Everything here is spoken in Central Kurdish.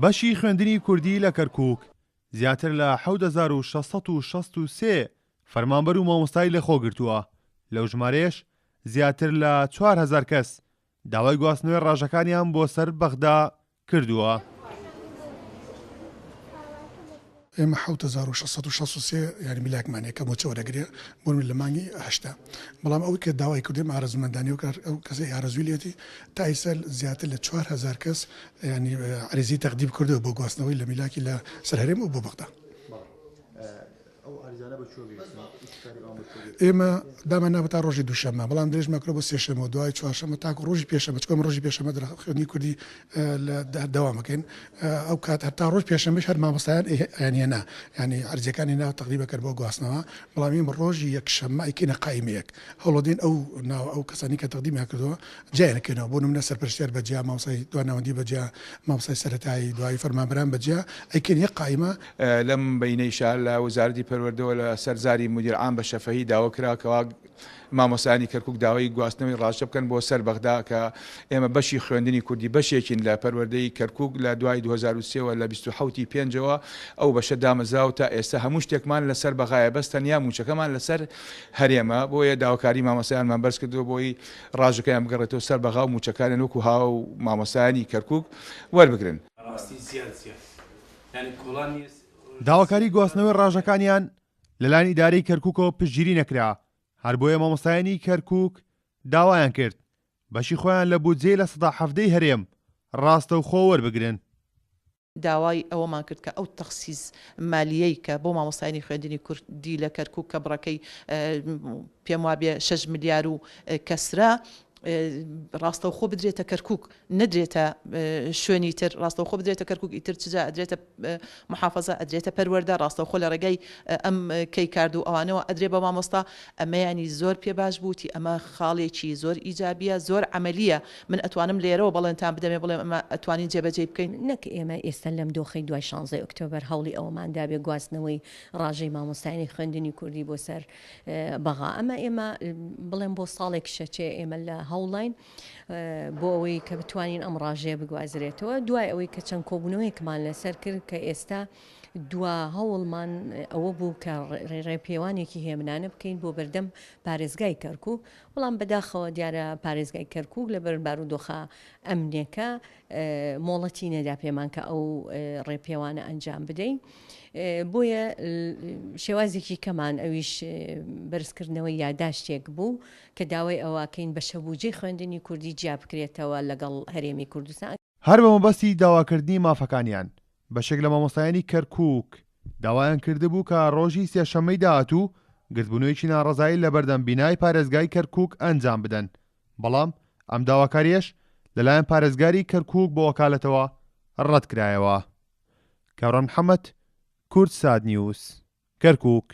بەشی خوێندنی کوردی لە کەرکووک زیاتر لە 1663 فەرمانبەر و مامۆستای لەخۆ گرتووە. لەو ژمارەیەش زیاتر لە 4000 کەس داوای گواستنەوەی ڕاژەکانیان بۆ سەر بەغدا کردووە. ئێمە 1663 یعنی میلاکمانەیە کە بۆچە وەرەگرێ بۆن لە مانگی هەشتا، بەڵام ئەوەی کە داوای کردێم ئارەزومەندانی و ئەو کەسەی ئارەزویلێتی تا ئیسا زیاتر لە 4000 کەس ینی عریزی تەقدیم کردەوە بۆ گواستنەوەی لە میلاکی لە سەرهەرێم و بۆ بەغدا. ئێمە دامان نابێت تا ڕۆژی دووشەممە، بەڵام درێژ مەکرۆ بۆ سێشەمە و دوای چوارشەمە تاکو ڕۆژی پێشەمە، چکۆم ڕۆژی پێشەمە خوێندنی کوردی دەوامەکەین. ئەو کات هەتا ڕۆژ پێشەمەش هەر مامۆستایان یانە ینی عەرزیەکانی ناو تەقدیم کرد بۆ گواستنەوە، بەڵام ئێمە ڕۆژی یەکشەممە ئەیکەینە قایمەیەک هەوڵەدەین ئەو کەسانی کە تەقدیمیان کردووە جیانەکەینەوە بۆ نمونە سەرپەرشتیار بەجیا، مامۆستای دوانەوەندی بەجیا، مامۆستای سەرەتایی، دوای فەرمانبەران بەجیا ئەیکەین یەک قایمە. لەم بینەی شار لە وەزارەتی پەروەردەوە لە سەرزاری مدیر عام بە شەفەهی داوا کراکەوە مامۆستایانی کەرکووک داوای گواستنەوەی ڕاشە بکەن بۆ سەر بەغدا کە ئێمە بەشی خوێندنی کوردی بەشێکین لە پەروەردەی کەرکووک لە دوای 2023 لە 27 پێنجەوە ئەو بەشە دامەزراو تا ئێستا هەموو شتێکمان لەسەر بەغایە بەس تەنیا موچەکەمان لەسەر هەرێمە، بۆیە داواکاری مامۆستایانمان بەرز کردووە بۆی ڕاژەکەیان بگەڕێتەوە سەر بەغا و موچەکانیان وەکو هاو مامۆستایانی کەرکووک وەربگرن. داواکاری گواستنەوەی ڕاژەکانیان لەلایەن ئیدارەی کەرکووکەوە پشتگیری نەکرا، هەر بۆیە مامۆستایانی کەرکووک داوایان کرد بەشی خۆیان لە بودجێ لە 17 هەرێم ڕاستەوخۆ وەربگرن. داوای ئەوەمان کرد کە ئەو تەخسیس مالیەی کە بۆ مامۆستایانی خوێندنی کوردی لە کەرکووک کە بڕەکەی پێم وابێ 6 ملیار و کەسرە ڕاستەوخۆ بدرێتە کەرکووک، نەدرێتە شوێنی تر. ڕاستەوخۆ بدرێتە کەرکووک ئیتر چجا ئەدرێتە محافەزە، ئەدرێتە پەروەردە، ڕاستەوخۆ لە ڕێگەی ئەم کەی کرد و ئەوانەوە ئەدرێ بە مامۆستا. ئەمەیانی زۆر پێ باش بووتی، ئەمە خاڵێکی زۆر ئیجابیە، زۆر عملیە. من ئەتوانم لێرەوە بەڵێنتان بدەمێ بڵێم ئەمە ئەتوانین جێبەجێ بکەین. نەک ئێمە ئێستا لەم دۆخەی دوای 16 ئۆکتۆبەر هەوڵی ئەوەماندا بێ گواستنەوەی ڕاژەی مامۆستایانی خوێندنی کوردی بۆ سەر بەغا. ئێمە بڵێم بۆ ساڵێک شەچێ ئێمە لە هەوڵین بۆ ئەوەی کە بتوانین ئەم ڕاژەیە بگوازرێتەوە، دوای ئەوەی کە چەند کۆبوونەوەیەکمان لەسەر کرد کە ئێستا دوا هەوڵمان ئەوە بوو کە ڕێپێوانێکی هێمنانە بکەین بۆ بەردەم پارێزگای کەرکووک. بەڵام بەداخەوە دیارە پارێزگای کەرکووک لەبەر بارودۆخە ئەمنێکە مۆڵەتی نەدا پێمان کە ئەو ڕێپێوانە ئەنجام بدەین. بۆیە شێوازێکی کەمان ئەویش بەرزکردنەوەی یاداشتێک بوو کە داوای ئەوواکەین بە شەبوجێ خوێندنی کوردی جیا بکرێتەوە لەگەڵ هەرێمی کوردستان. هەر بە مەبەستی داواکردنی مافەکانیان بەشێک لە مامۆستایانی کەرکووک داوایان کردبوو کە ڕۆژی سێشەممەی داهاتوو گرتبوونەوەیکی ناڕەزایی لە بەردەم بینای پارێزگای کەرکووک ئەنجام بدەن، بەڵام ئەم داواکاریەش لەلایەن پارێزگاری کەرکووک بۆ وەکالەتەوە ڕەت کرایەوە. کاڕۆن محەممەد، کورد ساد نیوز، کەرکووک.